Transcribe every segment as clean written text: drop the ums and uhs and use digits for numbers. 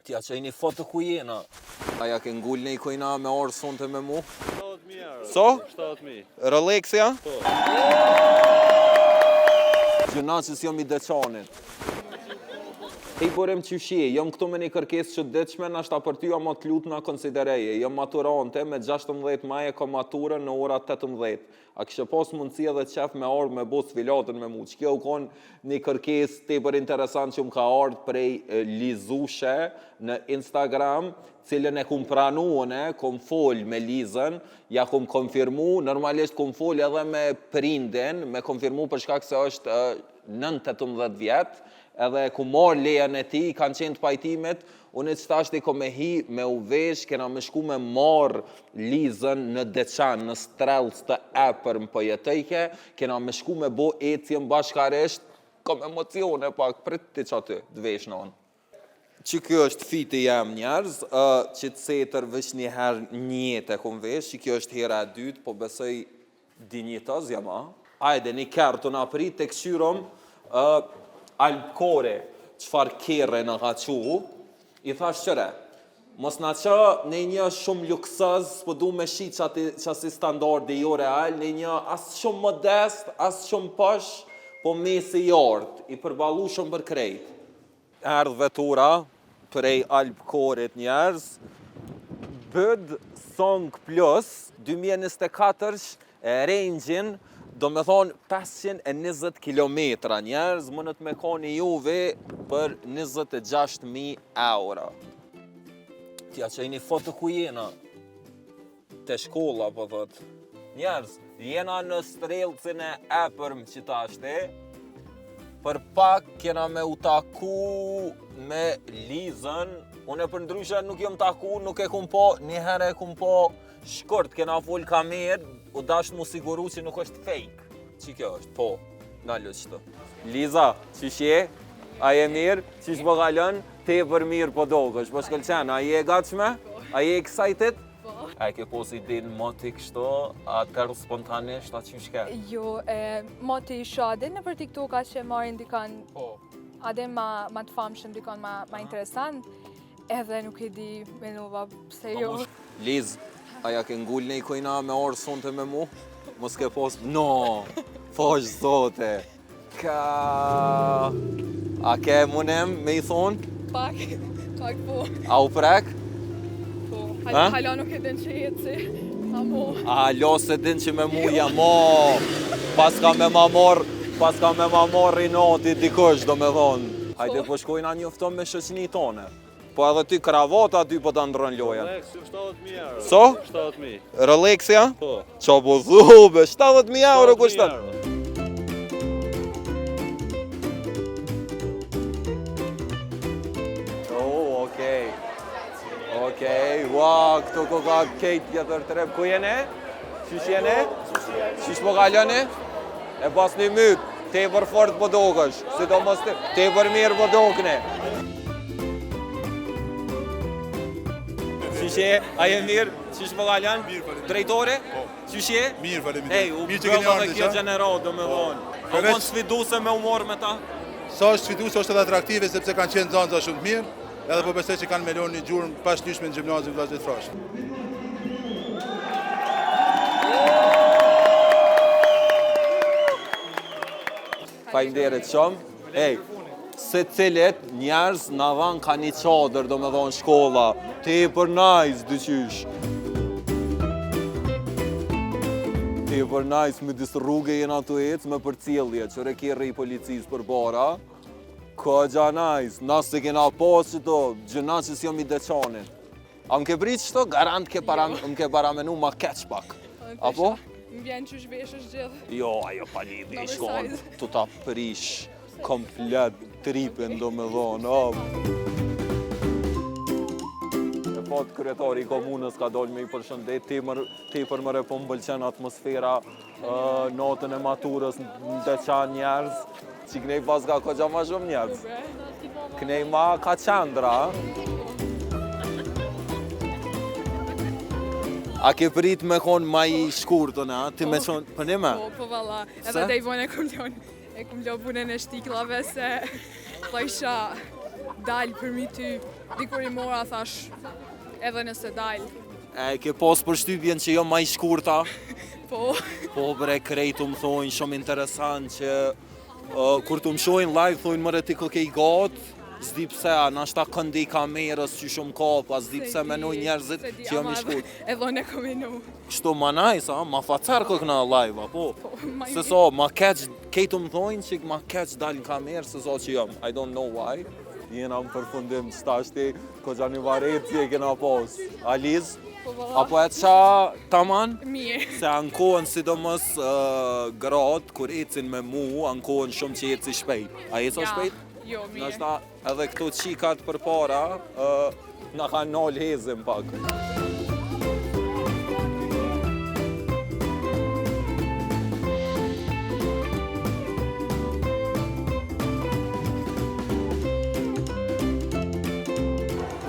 Tja që një foto ku jena. Aja ke ngull një kujna me orë sonte me mu? 7.000 euro. So? 7.000. Rolexia? Po. Gjëna që s'jom I deçanit. I borem qyshje, jom këtu me një kërkes që deqme, nashta për ty jam të lutë nga konsidereje. Jom maturante, me 16 maje kom maturën në ora 18. A kështë pas mundësi edhe qef me ardhë me bo sfilatën me mu. Që kjo u konë një kërkes tepër interesant që më ka ardhë prej Lizushe në Instagram, cilën e kum pranuone, kum fol me Lizën, ja kum konfirmu, normalisht kum fol edhe me prindin, me konfirmu për shkak se është 9-18 vjetë, edhe ku marrë lejen e ti, kanë qenë të pajtimit, unë që tashti ko me hi, me uvesh, kena me shku me marrë Lizën në Deçan, në Strelc të epër më pëjetëjke, kena me shku me bo ecjen bashkarisht, kom emocione pak, prit ti që aty, dvesh në onë. Që kjo është fiti jem njerëz, që të setër vësh një herë njete kom vesh, që kjo është hera e dytë, po besoj dinjitoz jema. Ajde, një kërë të në aprit, të këshyrom, Alpkore, qëfar kere në ka qu, I thash qëre, mos në që në një shumë luksëz, po du me shi që si standardi jo real, në një asë shumë modest, asë shumë pësh, po mesi jartë, I përbalu shumë për krejt. Erdhë vetura, prej Alpkoret njerëz, Bud Song Plus, 2024, range-in, do me thonë 520 kilometra njerëz, mënët me koni juve për 26.000 euro. Tja që një foto ku jena, te shkolla po thot. Njerëz, jena në Strelcin e epërm që tashti, për pak kena me u taku me Lizën, unë e për ndryshe nuk jom taku, nuk e kum po, një herë e kum po shkurt, kena full kamerë, u dasht mu siguru që nuk është fake. Që kjo është? Po, nga lëqë të. Liza, qëshje? A je mirë? Qish po kalën? Te për mirë po dogësh, po shkëllqen, a je gatshme? A je excited? Po. A ke pos idin moti kështu, a tërë spontanisht, a qysh ke? Jo, moti shadin në për TikTok që marrin dikan, adin ma të famshëm, dikan ma interesant, edhe nuk I di menova pse jo. Liz, a ja ke ngull një kujna me orë sonte me mu? Mos ke pos... No! Fosh zote! Ka... A ke munem me I thonë? Pak po. A u prek? Po, Ha? hala nuk e din që jetë si, amo. A halo se din që me mu jamo! Pas ka me ma morë rinoti dikush, do me thonë. Hajde po shkojna njofton me shëqni tone. Po edhe ty kravata aty po të ndrën lojen. Rolex, 7.000 euro. So? 7.000. Rolexia? Po. Qa po dhube, 70.000 euro kushtet. Oh, okej. Okej, wow, këtu ko ka kejt tjetër trep. Ku jene? Qysh jene? Qysh po kalëni? E pas një myt, te për fort po dokësh, sidomos te për mirë po dokne. Qyshe, a je mirë? Qysh po kalën? Mirë, faleminderit. Drejtore? Po. Qyshe? Mirë, faleminderit. Ej, u Mirë që keni bëllë ardhur dhe kjo qa? gjenerat, do me thonë. A Përveç- konë sfiduse me umor me ta? Sa është sfiduese është edhe atraktive sepse kanë qenë zanza shumë të mirë, edhe po besoj që kanë me lënë një gjurmë pashlyeshme në gjimnazin Vllazërit Frash. Faleminderit shumë. Ej, se cilet njerëz na dhanë ka një qadër, do me thonë shkolla. Tepër nice, dyqysh. Tepër nice, me disë rrugë jena të ecë me për cilje, që rekirë I policisë për bara. Ka gja nice, nasë se kena pas që to, gjëna që s'jom I deçanit. A më ke pritë qëto, garant më ke paramenu ma keq pak. Apo? Më vjen që shvesh është gjithë. Jo, ajo pa lidhje, I shkon, Oversize. tu ta prish komplet tripin do me dhonë. E fat kryetari I komunës ka dalë me I përshëndet, tepër më repo më bëlqen atmosfera natën e maturës në Deçan njerëz, që knej pas ka ko ma shumë njerëz. Knej ma ka qendra. A ke prit me konë ma I shkurtën, a? Ti me qonë, për një me? Po valla, Se? edhe dhe I vone e kum lo punën e shtiklave se po isha dal për mi ty. Dikur I mora thash, edhe nëse dal. E ke pas përshtypjen që jo ma I shkurta? Po, Po bre, krejtu më thojnë shumë interesant që kur të më shojnë live, thojnë mëre ti ke I gatë, s'di pse, a nashta këndi kamerës që shumë kapa, s'di pse menoj njerëzit që jam I shkurt. Edhe unë e kom menu. Kështu ma nice, a? Ma facer këna live, a po? ma Se so, ma keq, kejtu më thojnë që ma keq dalë në kamerë se so që jam. I don't know why. Jena më përfundim shtashti, ko gjani varet që e kena pos. Aliz? Apo e qa taman? Mirë. Se ankohen sidomos gratë, kur ecin me mu, ankohen shumë që eci shpejt. A eco shpejt? Jo, mirë. Nashta edhe këto qikat për para, na ka nol hezim pak.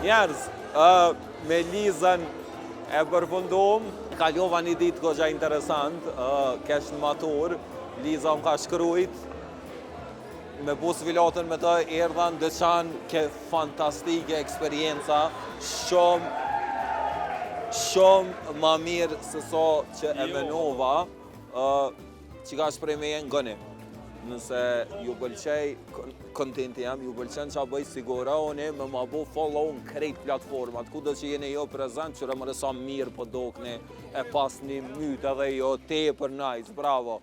Njerëz, me Lizën e përfundum, kalova një ditë goxha interesant, kesh në matur, Liza më ka shkrujt, me bus vilatën me të erdhan dëqan ke fantastike eksperienca, shumë ma mirë se so që e menova, që ka shprej me jenë gëni. Nëse ju pëlqej kontenti jam, ju pëlqen qa bëj sigura, une me ma bo follow në krejt platformat, ku do që jeni jo prezent, qëre më resa mirë po dokni, e pas një mytë edhe jo te për nice, bravo.